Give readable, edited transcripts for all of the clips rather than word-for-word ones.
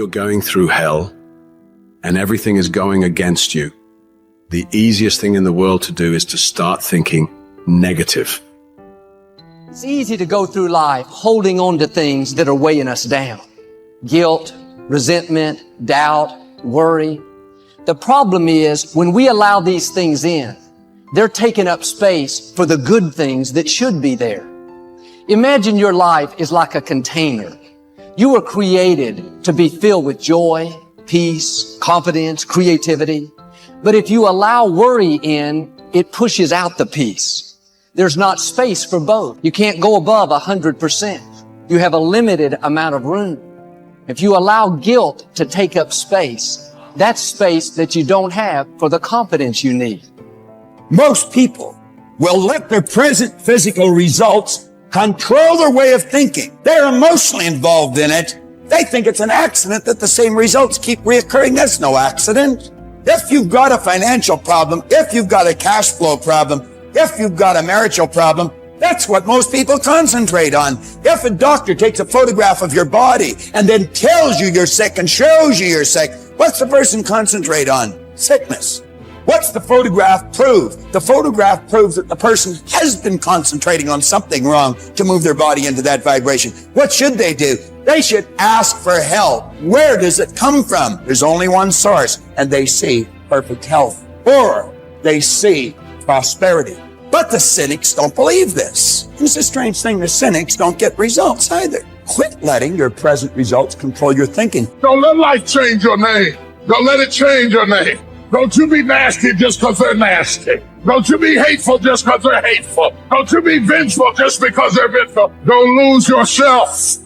you're going through hell and everything is going against you, the easiest thing in the world to do is to start thinking negative. It's easy to go through life holding on to things that are weighing us down. Guilt, resentment, doubt, worry. The problem is when we allow these things in, they're taking up space for the good things that should be there. Imagine your life is like a container. You were created to be filled with joy, peace, confidence, creativity. But if you allow worry in, it pushes out the peace. There's not space for both. You can't go above 100%. You have a limited amount of room. If you allow guilt to take up space, that's space that you don't have for the confidence you need. Most people will let their present physical results control their way of thinking. They're emotionally involved in it. They think it's an accident that the same results keep reoccurring. That's no accident. If you've got a financial problem, if you've got a cash flow problem, if you've got a marital problem, that's what most people concentrate on. If a doctor takes a photograph of your body and then tells you you're sick and shows you you're sick, what's the person concentrate on? Sickness. What's the photograph prove? The photograph proves that the person has been concentrating on something wrong to move their body into that vibration. What should they do? They should ask for help. Where does it come from? There's only one source, and they see perfect health, or they see prosperity. But the cynics don't believe this. It's a strange thing. The cynics don't get results either. Quit letting your present results control your thinking. Don't let life change your name. Don't let it change your name. Don't you be nasty just because they're nasty. Don't you be hateful just because they're hateful. Don't you be vengeful just because they're vengeful. Don't lose yourself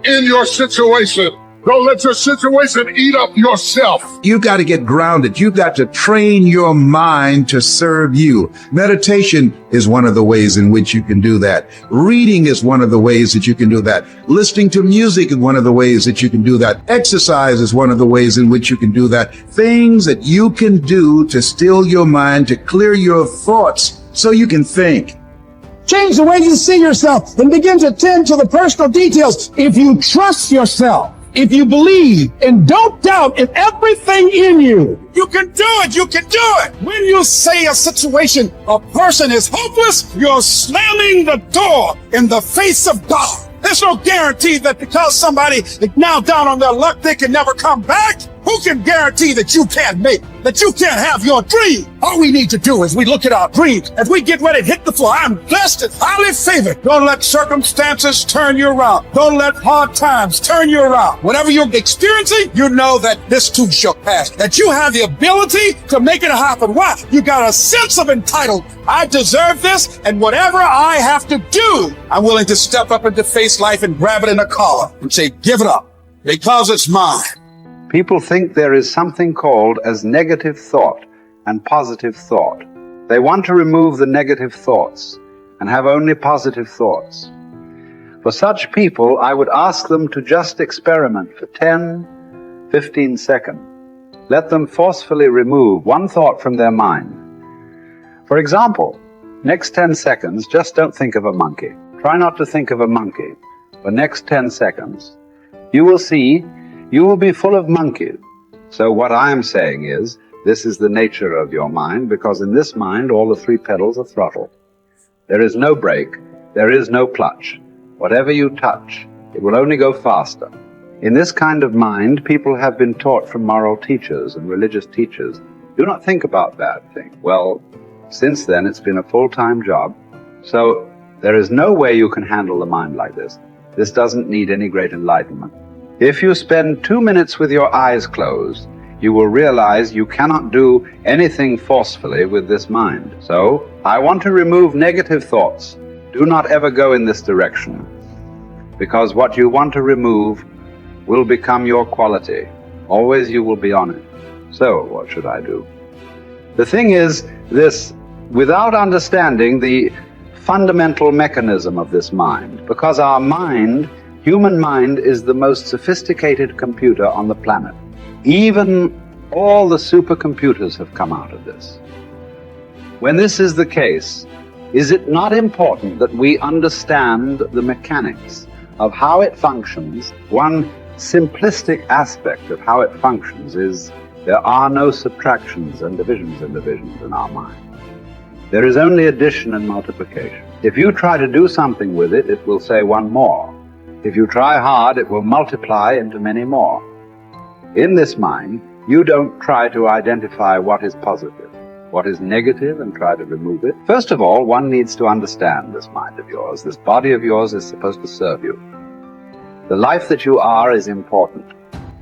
in your situation. Don't let your situation eat up yourself. You've got to get grounded. You've got to train your mind to serve you. Meditation is one of the ways in which you can do that. Reading is one of the ways that you can do that. Listening to music is one of the ways that you can do that. Exercise is one of the ways in which you can do that. Things that you can do to still your mind, to clear your thoughts so you can think. Change the way you see yourself and begin to tend to the personal details. If you trust yourself, if you believe and don't doubt in everything in you, you can do it. You can do it. When you say a situation, a person is hopeless, you're slamming the door in the face of God. There's no guarantee that because somebody is now down on their luck, they can never come back. Who can guarantee that you can't make, that you can't have your dream? All we need to do is we look at our dreams. As we get ready to hit the floor, I'm blessed and highly favored. Don't let circumstances turn you around. Don't let hard times turn you around. Whatever you're experiencing, you know that this too shall pass. That you have the ability to make it happen. Why? You got a sense of entitlement. I deserve this, and whatever I have to do, I'm willing to step up and to face life and grab it in a collar and say, give it up, because it's mine. People think there is something called as negative thought and positive thought. They want to remove the negative thoughts and have only positive thoughts. For such people, I would ask them to just experiment for 10, 15 seconds. Let them forcefully remove one thought from their mind. For example, next 10 seconds, just don't think of a monkey. Try not to think of a monkey. For next 10 seconds, you will see you will be full of monkeys. So what I'm saying is, this is the nature of your mind, because in this mind, all the three pedals are throttle. There is no brake, there is no clutch. Whatever you touch, it will only go faster. In this kind of mind, people have been taught from moral teachers and religious teachers, do not think about bad things. Well, since then, it's been a full-time job. So there is no way you can handle the mind like this. This doesn't need any great enlightenment. If you spend 2 minutes with your eyes closed, you will realize you cannot do anything forcefully with this mind. So, I want to remove negative thoughts. Do not ever go in this direction, because what you want to remove will become your quality. Always you will be on it. So, what should I do? The thing is this, without understanding the fundamental mechanism of this mind, because our mind, human mind, is the most sophisticated computer on the planet. Even all the supercomputers have come out of this. When this is the case, is it not important that we understand the mechanics of how it functions? One simplistic aspect of how it functions is there are no subtractions and divisions in our mind. There is only addition and multiplication. If you try to do something with it, it will say one more. If you try hard, it will multiply into many more. In this mind, you don't try to identify what is positive, what is negative, and try to remove it. First of all, one needs to understand this mind of yours. This body of yours is supposed to serve you. The life that you are is important.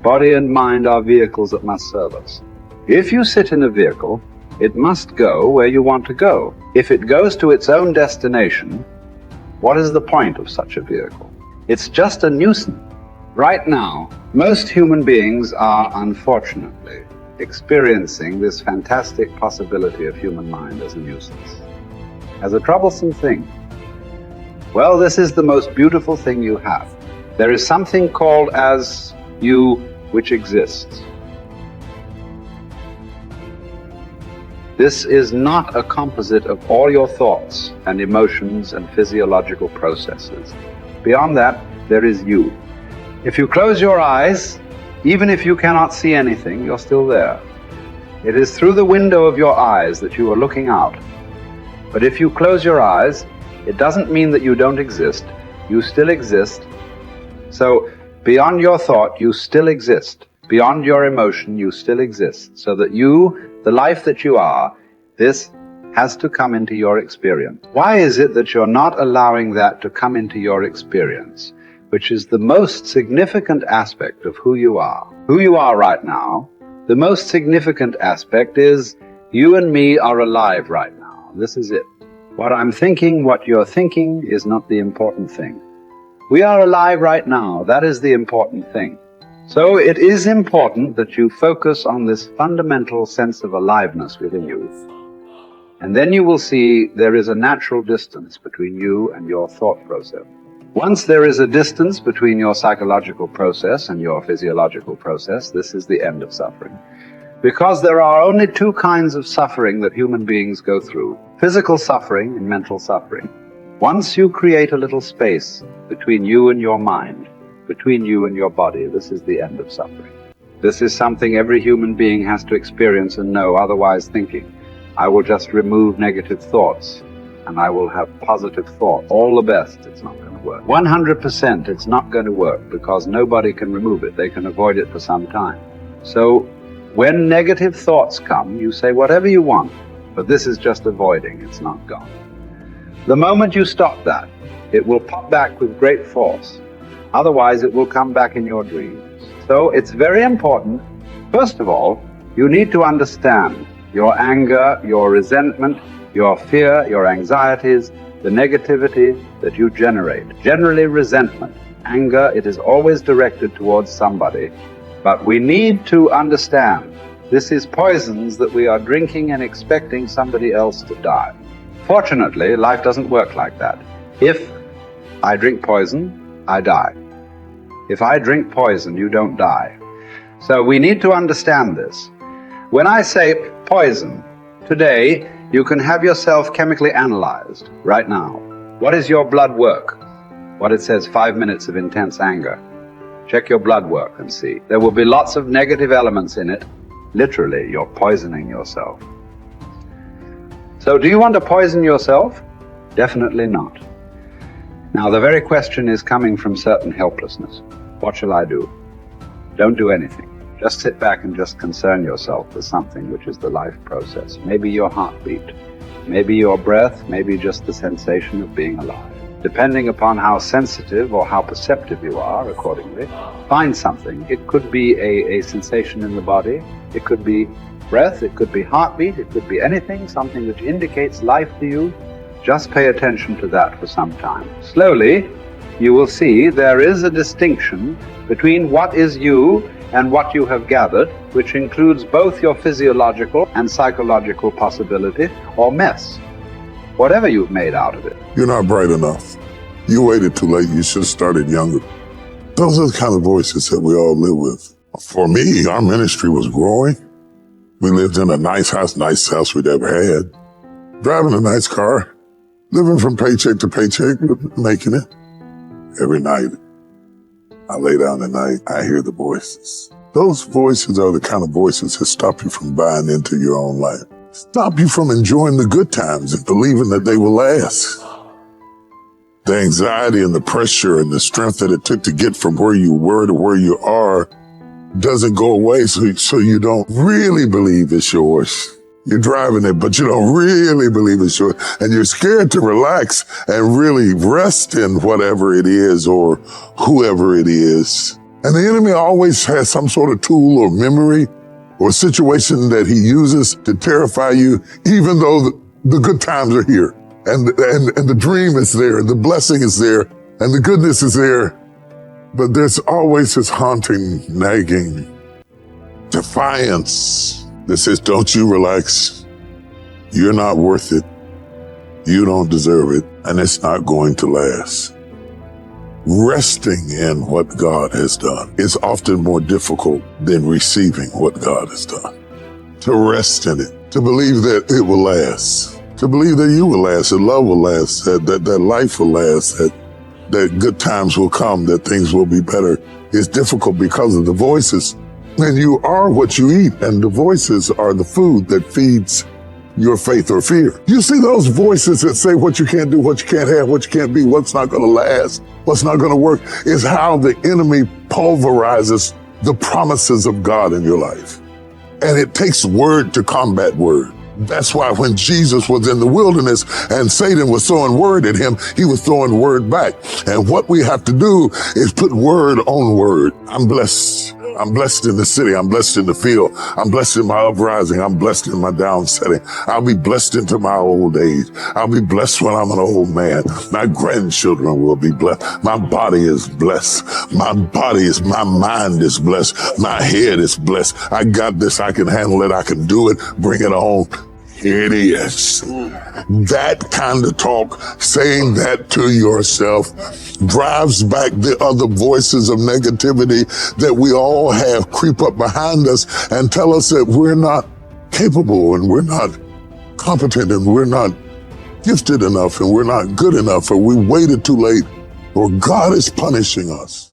Body and mind are vehicles that must serve us. If you sit in a vehicle, it must go where you want to go. If it goes to its own destination, what is the point of such a vehicle? It's just a nuisance. Right now, most human beings are, unfortunately, experiencing this fantastic possibility of human mind as a nuisance, as a troublesome thing. Well, this is the most beautiful thing you have. There is something called as you which exists. This is not a composite of all your thoughts and emotions and physiological processes. Beyond that, there is you. If you close your eyes, even if you cannot see anything, you're still there. It is through the window of your eyes that you are looking out. But if you close your eyes, it doesn't mean that you don't exist. You still exist. So, beyond your thought, you still exist. Beyond your emotion, you still exist. So that you, the life that you are, this has to come into your experience. Why is it that you're not allowing that to come into your experience, which is the most significant aspect of who you are? Who you are right now, the most significant aspect is you and me are alive right now. This is it. What I'm thinking, what you're thinking is not the important thing. We are alive right now. That is the important thing. So it is important that you focus on this fundamental sense of aliveness within you. And then you will see there is a natural distance between you and your thought process. Once there is a distance between your psychological process and your physiological process, this is the end of suffering. Because there are only two kinds of suffering that human beings go through: physical suffering and mental suffering. Once you create a little space between you and your mind, between you and your body, this is the end of suffering. This is something every human being has to experience and know, otherwise thinking, I will just remove negative thoughts and I will have positive thoughts. All the best, it's not going to work. 100% it's not going to work because nobody can remove it. They can avoid it for some time. So when negative thoughts come, you say whatever you want, but this is just avoiding, it's not gone. The moment you stop that, it will pop back with great force. Otherwise, it will come back in your dreams. So it's very important, first of all, you need to understand your anger, your resentment, your fear, your anxieties, the negativity that you generate. Generally resentment, anger, it is always directed towards somebody. But we need to understand this is poisons that we are drinking and expecting somebody else to die. Fortunately, life doesn't work like that. If I drink poison, I die. If I drink poison, you don't die. So we need to understand this. When I say poison, today you can have yourself chemically analyzed right now. What is your blood work? What it says, 5 minutes of intense anger. Check your blood work and see. There will be lots of negative elements in it. Literally, you're poisoning yourself. So do you want to poison yourself? Definitely not. Now the very question is coming from certain helplessness. What shall I do? Don't do anything. Just sit back and just concern yourself with something which is the life process. Maybe your heartbeat, maybe your breath, maybe just the sensation of being alive. Depending upon how sensitive or how perceptive you are, accordingly, find something. It could be a sensation in the body, it could be breath, it could be heartbeat, it could be anything, something which indicates life to you. Just pay attention to that for some time. Slowly, you will see there is a distinction between what is you and what you have gathered, which includes both your physiological and psychological possibility or mess, whatever you've made out of it. You're not bright enough. You waited too late. You should have started younger. Those are the kind of voices that we all live with. For me, our ministry was growing. We lived in a nice house we'd ever had. Driving a nice car. Living from paycheck to paycheck, but making it every night. I lay down at night, I hear the voices. Those voices are the kind of voices that stop you from buying into your own life. Stop you from enjoying the good times and believing that they will last. The anxiety and the pressure and the strength that it took to get from where you were to where you are doesn't go away, so you don't really believe it's yours. You're driving it, but you don't really believe it's yours. And you're scared to relax and really rest in whatever it is or whoever it is. And the enemy always has some sort of tool or memory or situation that he uses to terrify you, even though the good times are here and the dream is there, the blessing is there, and the goodness is there. But there's always this haunting, nagging defiance that says, don't you relax. You're not worth it. You don't deserve it. And it's not going to last. Resting in what God has done is often more difficult than receiving what God has done. To rest in it, to believe that it will last, to believe that you will last, that love will last, that life will last, that good times will come, that things will be better, is difficult because of the voices. And you are what you eat, and the voices are the food that feeds your faith or fear. You see those voices that say what you can't do, what you can't have, what you can't be, what's not going to last, what's not going to work, is how the enemy pulverizes the promises of God in your life. And it takes word to combat word. That's why when Jesus was in the wilderness and Satan was throwing word at him, he was throwing word back. And what we have to do is put word on word. I'm blessed. I'm blessed in the city. I'm blessed in the field. I'm blessed in my uprising. I'm blessed in my downsetting. I'll be blessed into my old age. I'll be blessed when I'm an old man. My grandchildren will be blessed. My body is blessed. My mind is blessed. My head is blessed. I got this. I can handle it. I can do it. Bring it on. Here it is. That kind of talk, saying that to yourself, drives back the other voices of negativity that we all have creep up behind us and tell us that we're not capable and we're not competent and we're not gifted enough and we're not good enough or we waited too late or God is punishing us.